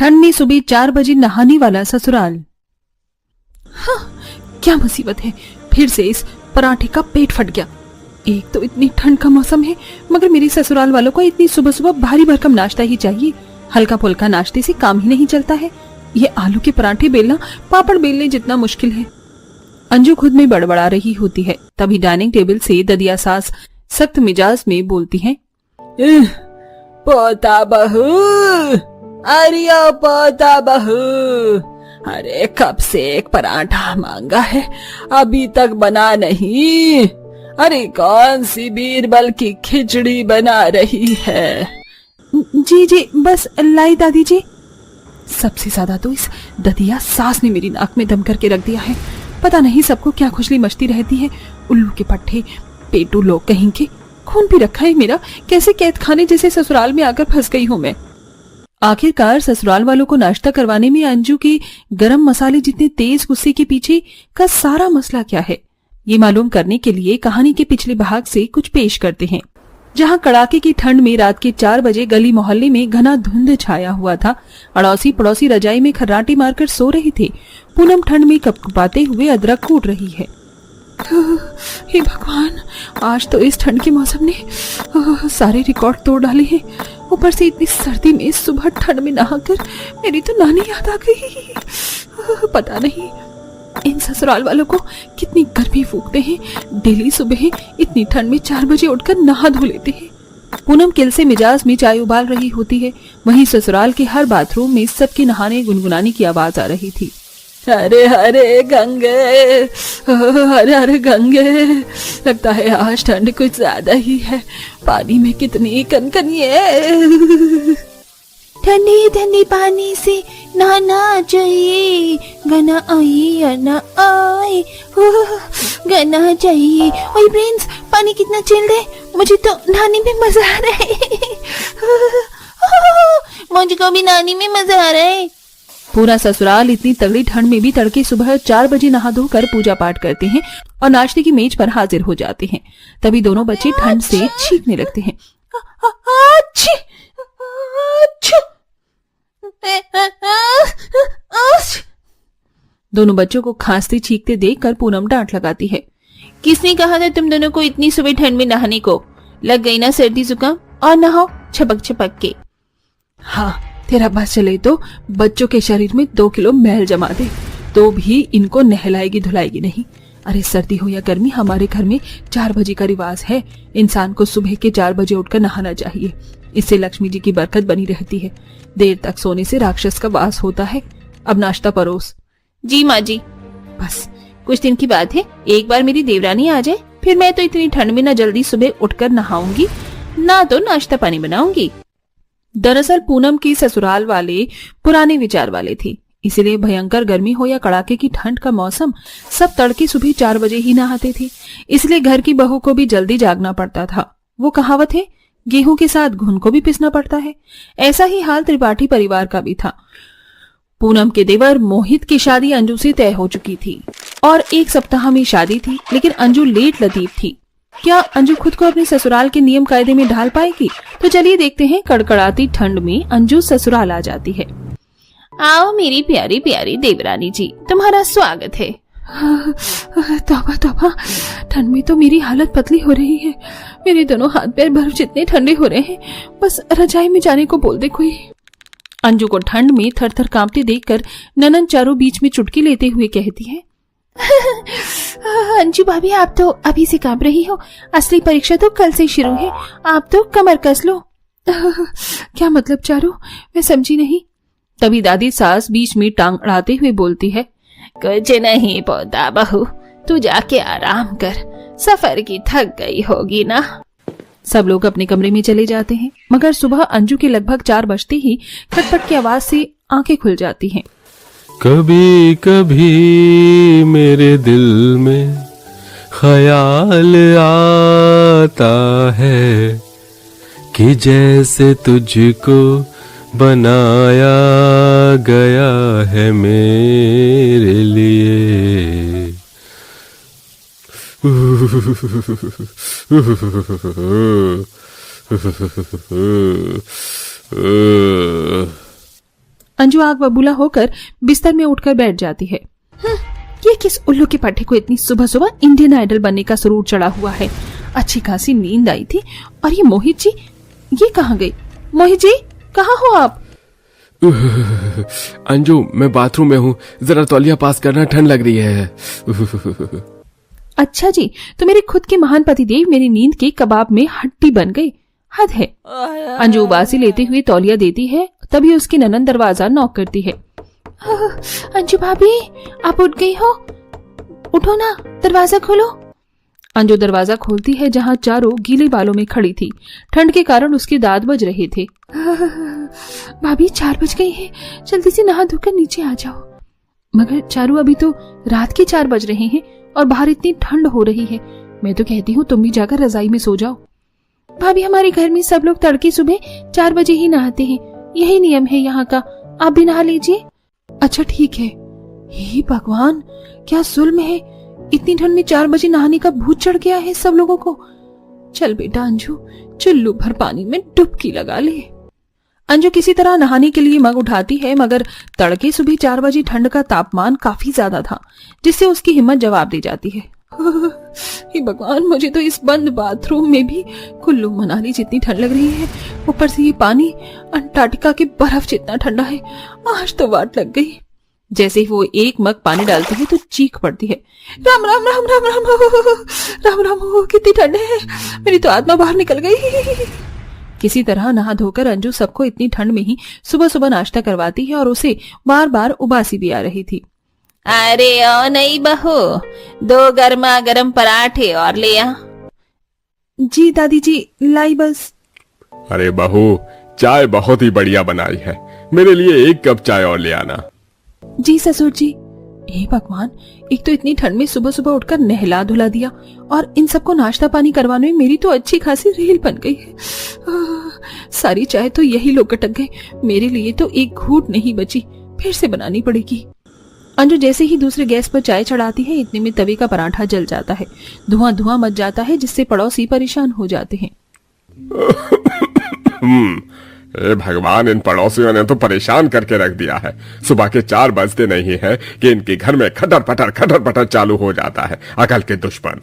ठंड में सुबह 4 बजे नहाने वाला ससुराल। हाँ, क्या मुसीबत है, फिर से इस पराठे का पेट फट गया। एक तो इतनी ठंड का मौसम है, मगर मेरे ससुराल वालों को इतनी सुबह सुबह भारी भरकम नाश्ता ही चाहिए। हल्का फुल्का नाश्ते से काम ही नहीं चलता है। ये आलू के पराठे बेलना पापड़ बेलने जितना मुश्किल है। अंजू खुद में बड़बड़ा रही होती है। तभी डाइनिंग टेबल से ददिया सास सख्त मिजाज में बोलती है, पोता बहू, अरे पोता बहू, अरे कब से एक पराठा मांगा है, अभी तक बना नहीं। अरे कौन सी बीरबल की खिचड़ी बना रही है? जी जी बस लाई दादी जी। सबसे ज्यादा तो इस ददिया सास ने मेरी नाक में दम करके रख दिया है। पता नहीं सबको क्या खुजली मचती रहती है। उल्लू के पट्टे, पेटू लोग कहीं के। खून भी रखा है मेरा, कैसे कैद खाने जैसे ससुराल में आकर फंस गई हूँ मैं। आखिरकार ससुराल वालों को नाश्ता करवाने में अंजू के गरम मसाले जितने तेज गुस्से के पीछे का सारा मसला क्या है, ये मालूम करने के लिए कहानी के पिछले भाग से कुछ पेश करते हैं। जहां कड़ाके की ठंड में रात के 4 बजे गली मोहल्ले में घना धुंध छाया हुआ था। अड़ोसी पड़ोसी रजाई में खर्राटे मारकर सो रहे थे। पूनम ठंड में कपकपाते हुए अदरक कूट रही है। हे भगवान, आज तो इस ठंड के मौसम ने सारे रिकॉर्ड तोड़ डाले हैं। ऊपर से इतनी सर्दी में सुबह ठंड में नहाकर मेरी तो नानी याद आ गई। पता नहीं इन ससुराल वालों को कितनी गर्मी फूकते हैं। डेली सुबह इतनी ठंड में 4 बजे उठकर नहा धो लेते हैं। पूनम किल से मिजाज में चाय उबाल रही होती है। वहीं ससुराल के हर बाथरूम में सबके नहाने गुनगुनाने की आवाज आ रही थी। अरे अरे गंगे, अरे अरे गंगे, लगता है आज ठंड कुछ ज्यादा ही है। पानी में कितनी कनकनिए। ठंडे ठंडे पानी से नहाना चाहिए, गना आई या ना आए, गना चाहिए। ओए प्रिंस, पानी कितना चिल्ड है, मुझे तो नहाने में मजा आ रहा है। मुझको भी नहाने में मजा आ रहा है। पूरा ससुराल इतनी तगड़ी ठंड में भी तड़के सुबह 4 बजे नहा धोकर पूजा पाठ करते हैं और नाश्ते की मेज पर हाजिर हो जाते हैं। तभी दोनों बच्चे ठंड से छींकने लगते हैं। दोनों बच्चों को खांसते छींकते देखकर पूनम डांट लगाती है। किसने कहा था तुम दोनों को इतनी सुबह ठंड में नहाने को? लग गई ना सर्दी जुकाम, और नहाओ छपक छपक के। हाँ, तेरा बस चले तो बच्चों के शरीर में 2 किलो मैल जमा दे, तो भी इनको नहलाएगी धुलाएगी नहीं। अरे सर्दी हो या गर्मी, हमारे घर में 4 बजे का रिवाज है। इंसान को सुबह के 4 बजे उठकर नहाना चाहिए। इससे लक्ष्मी जी की बरकत बनी रहती है। देर तक सोने से राक्षस का वास होता है। अब नाश्ता परोस। जी माँ जी। बस कुछ दिन की बात है, एक बार मेरी देवरानी आ जाए, फिर मैं तो इतनी ठंड में ना जल्दी सुबह उठकर नहाऊंगी, ना तो नाश्ता पानी बनाऊंगी। दरअसल पूनम की ससुराल वाले पुराने विचार वाले थे। इसलिए भयंकर गर्मी हो या कड़ाके की ठंड का मौसम, सब तड़के सुबह 4 बजे ही नहाते थे। इसलिए घर की बहू को भी जल्दी जागना पड़ता था। वो कहावत है, गेहूं के साथ घुन को भी पिसना पड़ता है। ऐसा ही हाल त्रिपाठी परिवार का भी था। पूनम के देवर मोहित की शादी अंजू से तय हो चुकी थी और 1 सप्ताह में शादी थी, लेकिन अंजू लेट लतीफ थी। क्या अंजू खुद को अपने ससुराल के नियम कायदे में ढाल पाएगी? तो चलिए देखते हैं। कड़कड़ाती ठंड में अंजू ससुराल आ जाती है। आओ मेरी प्यारी प्यारी देवरानी जी, तुम्हारा स्वागत है। तौबा तौबा, ठंड में तो मेरी हालत पतली हो रही है। मेरे दोनों हाथ पैर बर्फ जितने ठंडे हो रहे हैं, बस रजाई में जाने को बोल दे कोई। अंजू को ठंड में थर थर कांपते देखकर ननन चारों बीच में चुटकी लेते हुए कहती है, अंजू भाभी, आप तो अभी से कांप रही हो। असली परीक्षा तो कल से शुरू है, आप तो कमर कस लो। क्या मतलब चारू, मैं समझी नहीं। तभी दादी सास बीच में टांग अड़ाते हुए बोलती है, कुछ नहीं पोता बहू, तू जाके आराम कर, सफर की थक गई होगी ना। सब लोग अपने कमरे में चले जाते हैं, मगर सुबह अंजू के लगभग 4 बजते ही खटपट की आवाज से आंखें खुल जाती हैं। कभी कभी मेरे दिल में ख्याल आता है कि जैसे तुझको बनाया गया है मेरे लिए। अंजू आग बबूला होकर बिस्तर में उठकर बैठ जाती है। ये किस उल्लू के पाठे को इतनी सुबह सुबह इंडियन आइडल बनने का सुरूर चढ़ा हुआ है। अच्छी खासी नींद आई थी और ये मोहित जी, ये कहाँ गई? मोहित जी, कहाँ हो आप? अंजू, मैं बाथरूम में हूँ, जरा तौलिया पास करना, ठंड लग रही है। अच्छा जी, तो मेरे खुद के महान पतिदेव मेरी नींद के कबाब में हड्डी बन गई। हद है। अंजू उबासी लेते हुए तौलिया देती है, तभी उसकी ननद दरवाजा नॉक करती है। अंजू भाभी, आप उठ गई हो? उठो ना, दरवाजा खोलो। अंजू दरवाजा खोलती है, जहाँ चारों गीले बालों में खड़ी थी। ठंड के कारण उसके दांत बज रहे थे। भाभी, 4 बज गई है, जल्दी से नहा धोकर नीचे आ जाओ। मगर चारू, अभी तो रात के 4 बज रहे हैं और बाहर इतनी ठंड हो रही है। मैं तो कहती हूँ तुम भी जाकर रजाई में सो जाओ। भाभी, हमारे घर में सब लोग तड़के सुबह 4 बजे ही नहाते हैं, यही नियम है यहाँ का। आप भी नहा लीजिए। अच्छा ठीक है। हे भगवान, क्या जुल्म है, इतनी ठंड में 4 बजे नहाने का भूत चढ़ गया है सब लोगों को। चल बेटा अंजू, चुल्लू भर पानी में डुबकी लगा ले। अंजू किसी तरह नहाने के लिए मग उठाती है, मगर तड़के सुबह 4 बजे ठंड का तापमान काफी ज्यादा था, जिससे उसकी हिम्मत जवाब दे जाती है। हे भगवान, मुझे तो इस बंद बाथरूम में भी कुल्लू मनाली जितनी ठंड लग रही है, ऊपर से ये पानी अंटार्कटिका के बर्फ जितना ठंडा है। आज तो वाट लग गई। जैसे ही वो एक मग पानी डालती है तो चीख पड़ती है, राम राम राम राम राम राम राम, कितनी ठंड है, मेरी तो आत्मा बाहर निकल गई। किसी तरह नहा धोकर अंजू सबको इतनी ठंड में ही सुबह सुबह नाश्ता करवाती है और उसे बार बार उबासी भी आ रही थी। अरे ओ नहीं बहू, 2 गर्मा गर्म पराठे और ले आ। जी दादी जी, लाई बस। अरे बहू, चाय बहुत ही बढ़िया बनाई है, मेरे लिए 1 कप चाय और ले आना। जी ससुर जी। हे भगवान, एक तो इतनी ठंड में सुबह सुबह उठकर नहला धुला दिया और इन सबको नाश्ता पानी करवाने में मेरी तो अच्छी खासी रेल बन गई है। सारी चाय तो यही लोग अटक गए, मेरे लिए तो एक घूंट नहीं बची, फिर से बनानी पड़ेगी। अंजू जैसे ही दूसरे गैस पर चाय चढ़ाती है, इतने में तवे का पराठा जल जाता है, धुआं धुआं मच जाता है, जिससे पड़ोसी परेशान हो जाते हैं। भगवान, इन पड़ोसियों ने तो परेशान करके रख दिया है। सुबह के 4 बजते नहीं है कि इनके घर में खटर पटर चालू हो जाता है। अकल के दुश्मन।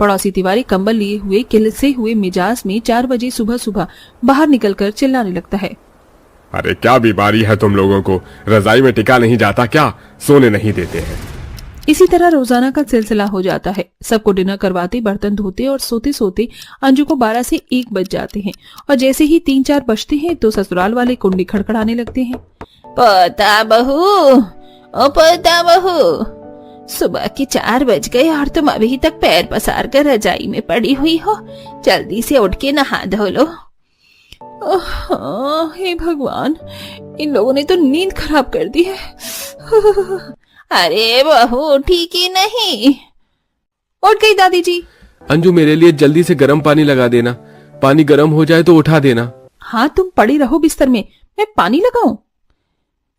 पड़ोसी तिवारी कंबल लिए हुए किलसे हुए मिजाज में 4 बजे सुबह सुबह बाहर निकलकर चिल्लाने लगता है। अरे क्या बीमारी है तुम लोगों को, रजाई में टिका नहीं जाता क्या, सोने नहीं देते हैं। इसी तरह रोजाना का सिलसिला हो जाता है। सबको डिनर करवाते, बर्तन धोते और सोते सोते अंजू को 12 से 1 बज जाते हैं और जैसे ही 3-4 बजते हैं तो ससुराल वाले कुंडी खड़खड़ाने लगते हैं। पोता बहू, ओ पोता बहू, सुबह के 4 बज गए और तुम अभी तक पैर पसार कर रजाई में पड़ी हुई हो, जल्दी से उठ के नहा धो लो। हे भगवान, इन लोगों ने तो नींद खराब कर दी है। अरे बहू, ठीक ही नहीं। उठ गई दादी जी। अंजू, मेरे लिए जल्दी से गर्म पानी लगा देना, पानी गर्म हो जाए तो उठा देना। हाँ, तुम पड़ी रहो बिस्तर में, मैं पानी लगाऊं?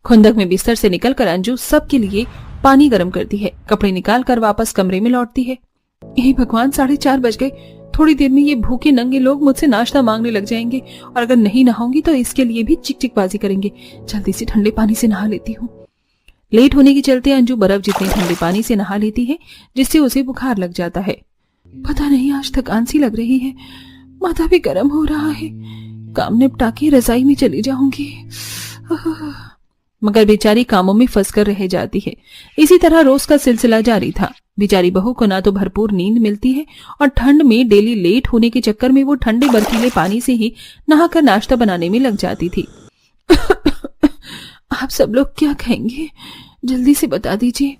खुंदक में बिस्तर से निकलकर अंजू सबके लिए पानी गर्म करती है, कपड़े निकाल कर वापस कमरे में लौटती है। हे भगवान, 4:30 बज गए, थोड़ी देर में ये भूखे नंगे लोग मुझसे नाश्ता मांगने लग जाएंगे और अगर नहीं नहाऊंगी तो इसके लिए भी चिकचिकबाजी करेंगे। जल्दी से ठंडे पानी से नहा लेती हूँ। लेट होने के चलते अंजू बर्फ जितने ठंडे पानी से नहा लेती है, जिससे उसे बुखार लग जाता है। पता नहीं आज थकान सी लग रही है, माथा भी गर्म हो रहा है। काम निपटा के रजाई में चली जाऊंगी, मगर बेचारी कामों में फंसकर रह जाती है। इसी तरह रोज का सिलसिला जारी था। बेचारी बहू को ना तो भरपूर नींद मिलती है और ठंड में डेली लेट होने के चक्कर में वो ठंडे बर्फीले पानी से ही नहाकर नाश्ता बनाने में लग जाती थी। आप सब लोग क्या खाएंगे, जल्दी से बता दीजिए।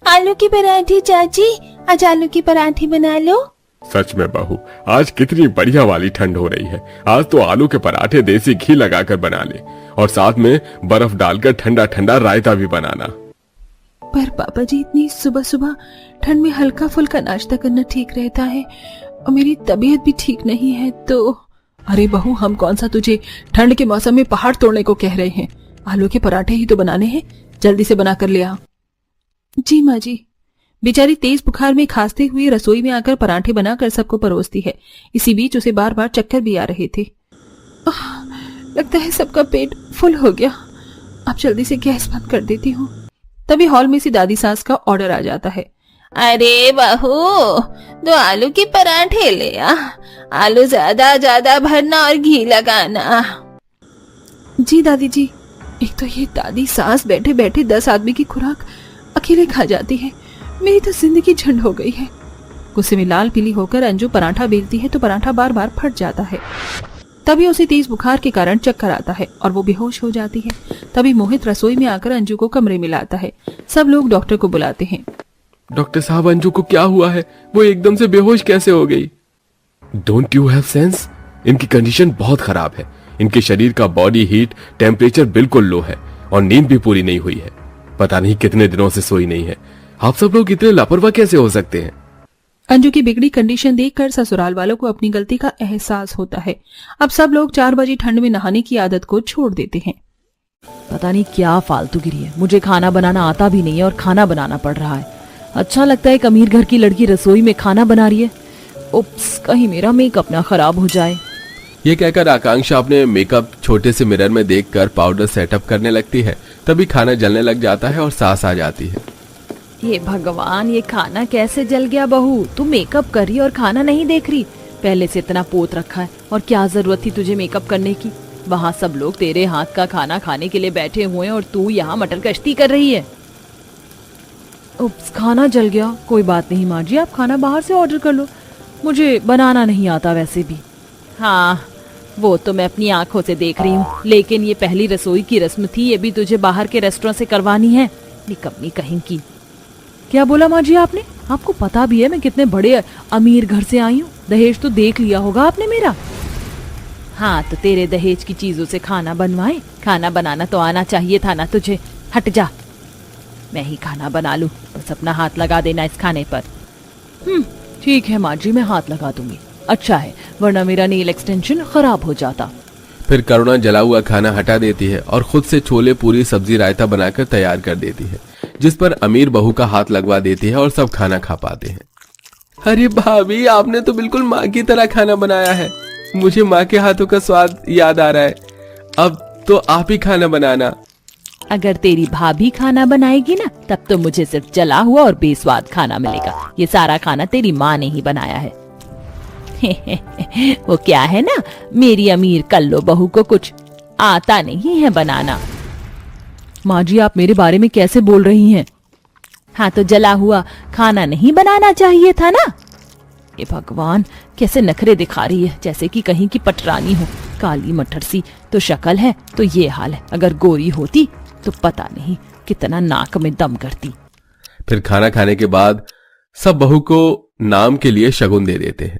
आलू के पराठे चाची, आज आलू के पराठे बना लो। सच में बहू, आज कितनी बढ़िया वाली ठंड हो रही है। आज तो आलू के पराठे देसी घी लगाकर बना ले और साथ में बर्फ डालकर ठंडा ठंडा रायता भी बनाना। पर पापा जी, इतनी सुबह सुबह ठंड में हल्का फुल्का नाश्ता करना ठीक रहता है और मेरी तबीयत भी ठीक नहीं है तो। अरे बहू, हम कौन सा तुझे ठंड के मौसम में पहाड़ तोड़ने को कह रहे हैं, आलू के पराठे ही तो बनाने हैं, जल्दी से बना कर ले आ। जी माँ जी। बेचारी तेज बुखार में खांसते हुए रसोई में आकर पराठे बनाकर सबको परोसती है। इसी बीच उसे बार बार चक्कर भी आ रहे थे। लगता है सबका पेट फुल हो गया। अब जल्दी से गैस बंद कर देती हूँ। तभी हॉल में से दादी सास का ऑर्डर आ जाता है। अरे बहू, 2 आलू के पराठे ले आ, आलू ज्यादा ज्यादा भरना और घी लगाना। जी दादी जी। एक तो ये दादी सास बैठे बैठे 10 आदमी की खुराक अकेले खा जाती है, मेरी तो जिंदगी झंड हो गई है। गुस्से में लाल पीली होकर अंजू पराठा बेलती है तो पराठा बार बार फट जाता है। तभी उसे तेज बुखार के कारण चक्कर आता है और वो बेहोश हो जाती है। तभी मोहित रसोई में आकर अंजू को कमरे में लाता है। सब लोग डॉक्टर को बुलाते हैं। डॉक्टर साहब, अंजू को क्या हुआ है? वो एकदम से बेहोश कैसे हो गई? Don't you have sense? इनकी कंडीशन बहुत खराब है। इनके शरीर का बॉडी हीट टेम्परेचर बिल्कुल लो है और नींद भी पूरी नहीं हुई है। पता नहीं कितने दिनों से सोई नहीं है। आप सब लोग इतने लापरवाह कैसे हो सकते हैं? अंजू की बिगड़ी कंडीशन देखकर ससुराल वालों को अपनी गलती का एहसास होता है। अब सब लोग 4 बजे ठंड में नहाने की आदत को छोड़ देते हैं। पता नहीं क्या फालतूगिरी है। मुझे खाना बनाना आता भी नहीं है और खाना बनाना पड़ रहा है। अच्छा लगता है एक अमीर घर की लड़की रसोई में खाना बना रही है। उप्स, कहीं मेरा मेकअप ना खराब हो जाए। ये कहकर आकांक्षा अपने मेकअप छोटे से मिरर में देखकर पाउडर सेटअप करने लगती है। तभी खाना जलने लग जाता है और सांस आ जाती है। ये भगवान, ये खाना कैसे जल गया? बहू, तू मेकअप कर रही और खाना नहीं देख रही? पहले से इतना पोत रखा है और क्या जरूरत थी तुझे मेकअप करने की? वहाँ सब लोग तेरे हाथ का खाना खाने के लिए बैठे हुए हैं और तू यहाँ मटर कश्ती कर रही है। उप्स, खाना जल गया। कोई बात नहीं माँ जी, आप खाना बाहर से ऑर्डर कर लो। मुझे बनाना नहीं आता वैसे भी। हाँ, वो तो मैं अपनी आंखों से देख रही हूँ, लेकिन ये पहली रसोई की रस्म थी, ये भी तुझे बाहर के रेस्टोरेंट से करवानी है। निकम्मी कहीं की। क्या बोला माँ जी आपने? आपको पता भी है मैं कितने बड़े अमीर घर से आई हूँ। दहेज तो देख लिया होगा आपने मेरा। हाँ, तो तेरे दहेज की चीजों से खाना बनवाए? खाना बनाना तो आना चाहिए था ना तुझे। हट जा, मैं ही खाना बना लूं, बस अपना हाथ लगा देना इस खाने पर। ठीक है माँ जी, मैं हाथ लगा दूंगी। अच्छा है, वरना मेरा नेल एक्सटेंशन खराब हो जाता। फिर करुणा जला हुआ खाना हटा देती है और खुद से छोले पूरी सब्जी रायता बनाकर तैयार कर देती है, जिस पर अमीर बहू का हाथ लगवा देती है और सब खाना खा पाते हैं। अरे भाभी, आपने तो बिल्कुल माँ की तरह खाना बनाया है। मुझे माँ के हाथों का स्वाद याद आ रहा है। अब तो आप ही खाना बनाना। अगर तेरी भाभी खाना बनाएगी ना, तब तो मुझे सिर्फ जला हुआ और बेस्वाद खाना मिलेगा। ये सारा खाना तेरी माँ ने ही बनाया है। वो क्या है ना, मेरी अमीर कल्लो बहू को कुछ आता नहीं है बनाना। माँ जी, आप मेरे बारे में कैसे बोल रही हैं? हाँ, तो जला हुआ खाना नहीं बनाना चाहिए था ना। ये भगवान, कैसे नखरे दिखा रही है, जैसे कि कहीं की पटरानी हो। काली मटर सी तो शक्ल है, तो ये हाल है। अगर गोरी होती तो पता नहीं कितना नाक में दम करती। फिर खाना खाने के बाद सब बहू को नाम के लिए शगुन दे देते हैं।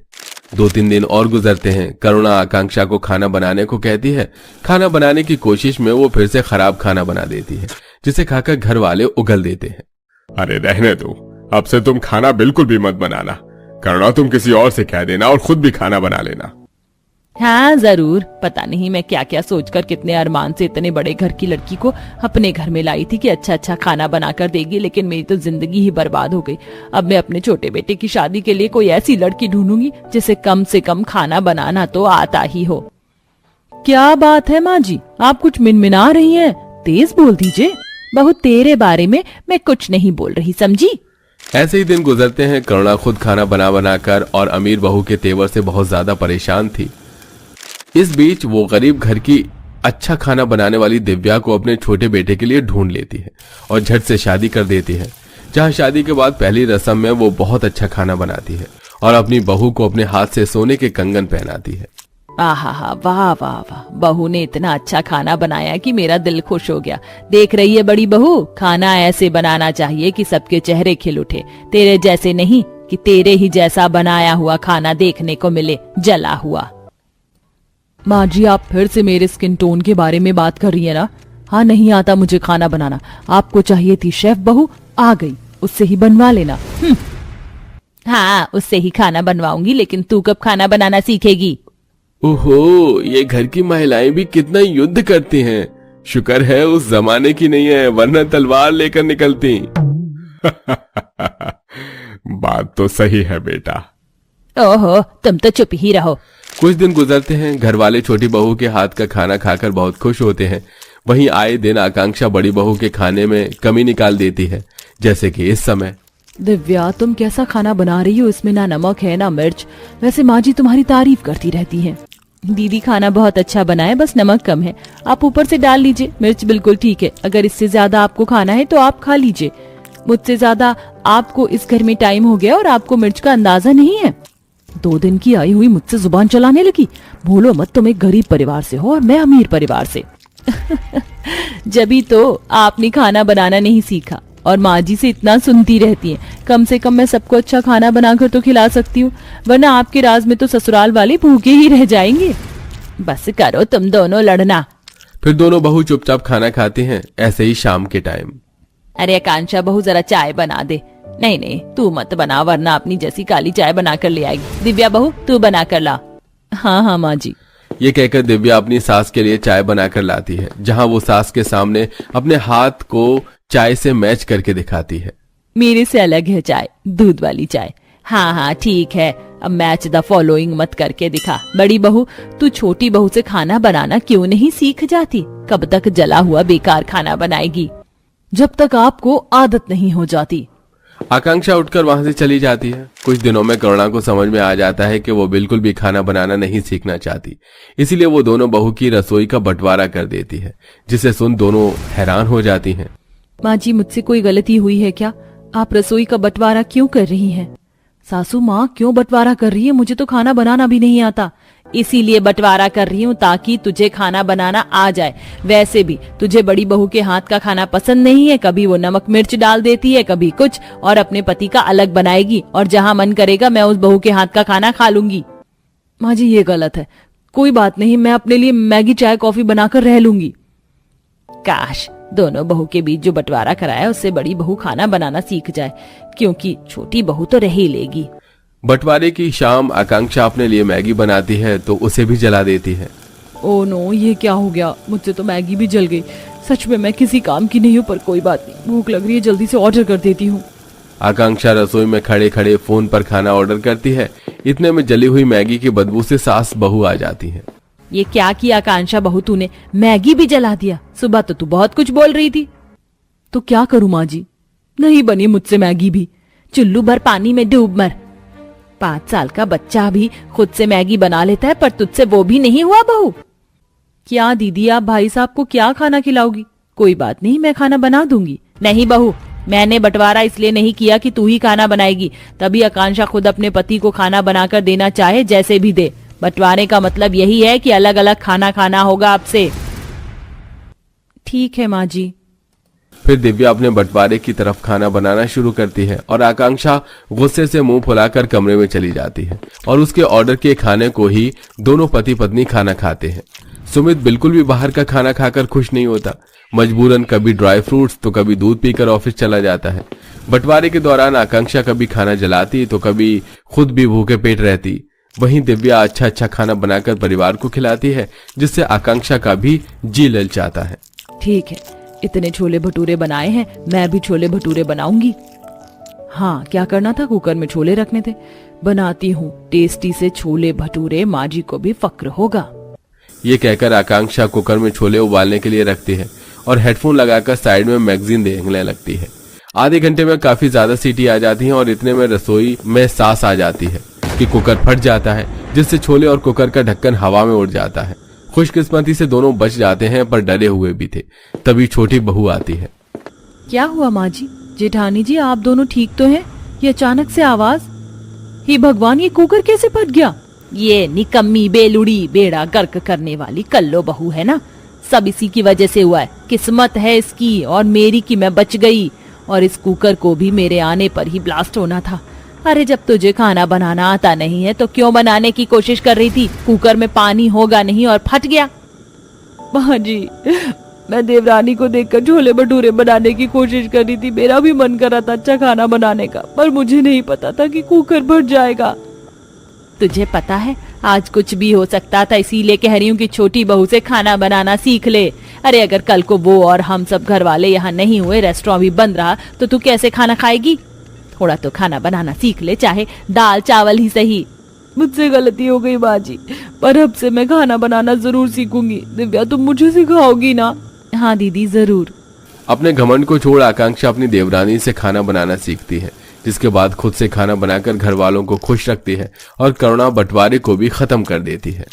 2-3 दिन और गुजरते हैं। करुणा आकांक्षा को खाना बनाने को कहती है। खाना बनाने की कोशिश में वो फिर से खराब खाना बना देती है, जिसे खाकर घर वाले उगल देते हैं। अरे रहने दो, अब से तुम खाना बिल्कुल भी मत बनाना। करुणा, तुम किसी और से कह देना और खुद भी खाना बना लेना। हाँ जरूर। पता नहीं मैं क्या क्या सोचकर कितने अरमान से इतने बड़े घर की लड़की को अपने घर में लाई थी कि अच्छा अच्छा खाना बनाकर देगी, लेकिन मेरी तो जिंदगी ही बर्बाद हो गई। अब मैं अपने छोटे बेटे की शादी के लिए कोई ऐसी लड़की ढूंढूंगी जिसे कम से कम खाना बनाना तो आता ही हो। क्या बात है माँ जी, आप कुछ मिनमिना रही हैं? तेज बोल दीजिए। बहू, तेरे बारे में मैं कुछ नहीं बोल रही, समझी? ऐसे ही दिन गुजरते हैं। करुणा खुद खाना बना बनाकर और अमीर बहू के तेवर से बहुत ज्यादा परेशान थी। इस बीच वो गरीब घर की अच्छा खाना बनाने वाली दिव्या को अपने छोटे बेटे के लिए ढूंढ लेती है और झट से शादी कर देती है। जहां शादी के बाद पहली रस्म में वो बहुत अच्छा खाना बनाती है और अपनी बहू को अपने हाथ से सोने के कंगन पहनाती है। आहा, वाह वाह वाह, बहू ने इतना अच्छा खाना बनाया कि मेरा दिल खुश हो गया। देख रही है बड़ी बहू, खाना ऐसे बनाना चाहिए कि सबके चेहरे खिल उठे। तेरे जैसे नहीं कि तेरे ही जैसा बनाया हुआ खाना देखने को मिले, जला हुआ। माँ जी, आप फिर से मेरे स्किन टोन के बारे में बात कर रही है ना? हाँ, नहीं आता मुझे खाना बनाना। आपको चाहिए थी शेफ बहू, आ गई, उससे ही बनवा लेना। हाँ, उससे ही खाना बनवाऊंगी, लेकिन तू कब खाना बनाना सीखेगी? ओहो, ये घर की महिलाएं भी कितना युद्ध करती हैं। शुक्र है उस जमाने की नहीं है, वरना तलवार लेकर निकलती। बात तो सही है बेटा। ओहो, तुम तो चुप ही रहो। कुछ दिन गुजरते हैं। घर वाले छोटी बहू के हाथ का खाना खाकर बहुत खुश होते हैं। वहीं आए दिन आकांक्षा बड़ी बहू के खाने में कमी निकाल देती है, जैसे कि इस समय। दिव्या, तुम कैसा खाना बना रही हो? इसमें ना नमक है ना मिर्च। वैसे माँ जी तुम्हारी तारीफ करती रहती हैं। दीदी खाना बहुत अच्छा बना है, बस नमक कम है। आप ऊपर से डाल लीजिए, मिर्च बिल्कुल ठीक है। अगर इससे ज्यादा आपको खाना है तो आप खा लीजिए। मुझसे ज्यादा आपको इस घर में टाइम हो गया और आपको मिर्च का अंदाजा नहीं है। 2 दिन की आई हुई मुझसे जुबान चलाने लगी। भूलो मत, तुम एक गरीब परिवार से हो और मैं अमीर परिवार से। जभी तो आपने खाना बनाना नहीं सीखा और माँ जी से इतना सुनती रहती हैं। कम से कम मैं सबको अच्छा खाना बनाकर तो खिला सकती हूँ, वरना आपके राज में तो ससुराल वाले भूखे ही रह जाएंगे। बस करो तुम दोनों लड़ना। फिर दोनों बहू चुपचाप खाना खाती हैं, ऐसे ही शाम के टाइम। अरे आकांक्षा बहू, जरा चाय बना दे। नहीं नहीं, तू मत बना, वरना अपनी जैसी काली चाय बना कर ले आएगी। दिव्या बहू, तू बना कर ला। हाँ हाँ माँ जी। ये कहकर दिव्या अपनी सास के लिए चाय बनाकर लाती है, जहां वो सास के सामने अपने हाथ को चाय से मैच करके दिखाती है। मेरे से अलग है चाय, दूध वाली चाय। हाँ हाँ ठीक है, अब मैच द फॉलोइंग मत करके दिखा। बड़ी बहू, तू छोटी बहू से खाना बनाना क्यों नहीं सीख जाती? कब तक जला हुआ बेकार खाना बनाएगी? जब तक आपको आदत नहीं हो जाती। आकांक्षा उठकर वहां से चली जाती है। कुछ दिनों में करुणा को समझ में आ जाता है कि वो बिल्कुल भी खाना बनाना नहीं सीखना चाहती, इसीलिए वो दोनों बहू की रसोई का बंटवारा कर देती है, जिसे सुन दोनों हैरान हो जाती हैं। माँ जी, मुझसे कोई गलती हुई है क्या? आप रसोई का बंटवारा क्यों कर रही हैं? सासू माँ, क्यों बंटवारा कर रही है? मुझे तो खाना बनाना भी नहीं आता। इसीलिए बंटवारा कर रही हूँ ताकि तुझे खाना बनाना आ जाए। वैसे भी तुझे बड़ी बहू के हाथ का खाना पसंद नहीं है। कभी वो नमक मिर्च डाल देती है, कभी कुछ, और अपने पति का अलग बनाएगी, और जहाँ मन करेगा मैं उस बहू के हाथ का खाना खा लूंगी। माँ जी, ये गलत है। कोई बात नहीं, मैं अपने लिए मैगी चाय कॉफी बनाकर रह लूंगी। काश दोनों बहू के बीच जो बंटवारा कराया उससे बड़ी बहू खाना बनाना सीख जाए, क्योंकि छोटी बहू तो रह ही लेगी। बंटवारे की शाम आकांक्षा अपने लिए मैगी बनाती है तो उसे भी जला देती है। ओ नो, ये क्या हो गया? मुझसे तो मैगी भी जल गई। सच में मैं किसी काम की नहीं हूँ, पर कोई बात नहीं, भूख लग रही है, जल्दी से ऑर्डर कर देती हूँ। आकांक्षा रसोई में खड़े खड़े फोन पर खाना ऑर्डर करती है। इतने में जली हुई मैगी की बदबू से सास बहू आ जाती है। ये क्या किया आकांक्षा बहू तूने? मैगी भी जला दिया। सुबह तो तू बहुत कुछ बोल रही थी। तो क्या करूं माँ जी, नहीं बनी मुझसे मैगी भी। चुल्लू भर पानी में डूब मर। 5 साल का बच्चा भी खुद से मैगी बना लेता है, पर तुझसे वो भी नहीं हुआ बहू। क्या दीदी, आप भाई साहब को क्या खाना खिलाओगी? कोई बात नहीं, मैं खाना बना दूंगी। नहीं बहू, मैंने बंटवारा इसलिए नहीं किया कि तू ही खाना बनाएगी, तभी आकांक्षा खुद अपने पति को खाना बनाकर देना चाहे जैसे भी दे। बंटवारे का मतलब यही है कि अलग अलग खाना खाना होगा आपसे। ठीक है माँ जी। फिर दिव्या अपने बंटवारे की तरफ खाना बनाना शुरू करती है और आकांक्षा गुस्से से मुंह फुलाकर कमरे में चली जाती है और उसके ऑर्डर के खाने को ही दोनों पति पत्नी खाना खाते हैं। सुमित बिल्कुल भी बाहर का खाना खाकर खुश नहीं होता। मजबूरन कभी ड्राई फ्रूट्स तो कभी दूध पीकर ऑफिस चला जाता है। बंटवारे के दौरान आकांक्षा कभी खाना जलाती तो कभी खुद भी भूखे पेट रहती। वहीं दिव्या अच्छा अच्छा खाना बनाकर परिवार को खिलाती है, जिससे आकांक्षा का भी जी ललचाता है। ठीक है, इतने छोले भटूरे बनाए हैं, मैं भी छोले भटूरे बनाऊंगी। हाँ, क्या करना था? कुकर में छोले रखने थे। बनाती हूँ टेस्टी से छोले भटूरे, माँ जी को भी फक्र होगा। ये कहकर आकांक्षा कुकर में छोले उबालने के लिए रखती है और हेडफोन लगाकर साइड में मैगजीन देखने लगती है। आधे घंटे में काफी ज्यादा सीटी आ जाती है और इतने में रसोई में सांस आ जाती है कि कुकर फट जाता है, जिससे छोले और कुकर का ढक्कन हवा में उड़ जाता है। खुशकिस्मती से दोनों बच जाते हैं, पर डरे हुए भी थे। तभी छोटी बहू आती है। क्या हुआ माँ जी? जेठानी जी, आप दोनों ठीक तो हैं? ये अचानक से आवाज, हे भगवान, ये कुकर कैसे फट गया? ये निकम्मी बेलुड़ी बेड़ा गर्क करने वाली कल्लो बहू है ना, सब इसी की वजह से हुआ है। किस्मत है इसकी और मेरी कि मैं बच गई, और इस कुकर को भी मेरे आने पर ही ब्लास्ट होना था। अरे जब तुझे खाना बनाना आता नहीं है तो क्यों बनाने की कोशिश कर रही थी? कुकर में पानी होगा नहीं और फट गया। माँ जी, मैं देवरानी को देखकर छोले भटूरे बनाने की कोशिश कर रही थी। मेरा भी मन कर रहा था अच्छा खाना बनाने का, पर मुझे नहीं पता था कि कुकर फट जाएगा। तुझे पता है, आज कुछ भी हो सकता था, इसीलिए कह रही हूँ कि छोटी बहू से खाना बनाना सीख ले। अरे अगर कल को वो और हम सब घर वाले यहाँ नहीं हुए, रेस्टोरेंट भी बंद रहा, तो तू कैसे खाना खाएगी? थोड़ा तो खाना बनाना सीख ले, चाहे दाल चावल ही सही। मुझसे गलती हो गई बाजी, पर अब से मैं खाना बनाना जरूर सीखूंगी। दिव्या, तुम मुझे सिखाओगी ना? हाँ दीदी जरूर। अपने घमंड को छोड़ आकांक्षा अपनी देवरानी से खाना बनाना सीखती है, जिसके बाद खुद से खाना बनाकर घर वालों को खुश रखती है और करुणा बंटवारे को भी खत्म कर देती है।